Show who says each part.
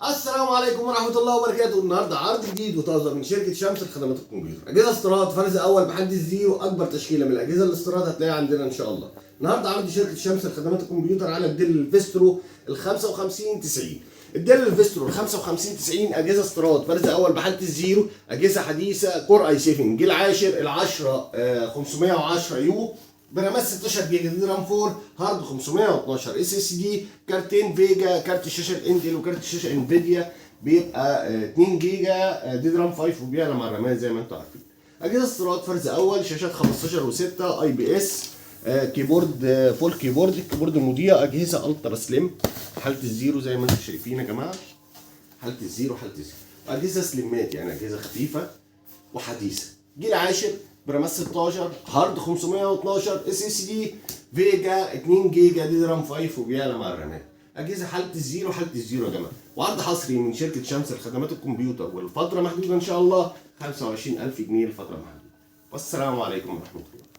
Speaker 1: السلام عليكم ورحمة الله وبركاته. النهارده عرض جديد وطازة من شركة شمس لخدمات الكمبيوتر. أجهزة استيراد فرز أول بحد الزيرو، أكبر تشكيلة من الأجهزة الاستيراد هتلاقيها عندنا إن شاء الله. النهارده عرض شركة شمس لخدمات الكمبيوتر على الديل الفيسترو ال 5590. الديل الفيسترو ال 5590 أجهزة استيراد فرز أول بحد الزيرو، أجهزة حديثة كور اي 7 جيل عاشر ال 10 510 يو برامات 16 جيجا دي رام 4 هارد 512 اس اس دي، كارتين فيجا، كارت الشاشه الانتل وكارت الشاشه انفيديا بيبقى 2 جيجا دي رام 5 وبيعلى مع الرامات زي ما انتم عارفين. اجهزه استيراد فرز اول، شاشات 15 و6 اي بي اس، كيبورد فول كيبورد، الكيبورد المضيء، اجهزه الترا سليم حاله الزيرو زي ما انتم شايفين يا جماعه، حاله الزيرو اجهزه سليمات يعني اجهزه خفيفه وحديثه. جيل عاشر برامات 16 هارد 512 اس اس دي، فيجا 2 جيجا دي رام 5 وبيعلى مع الرامات. اجهزه حاله الزيرو يا جماعه. وعرض حصري من شركه شمس لخدمات الكمبيوتر والفتره محدوده ان شاء الله، 25000 جنيه لفتره محدوده. والسلام عليكم ورحمه الله.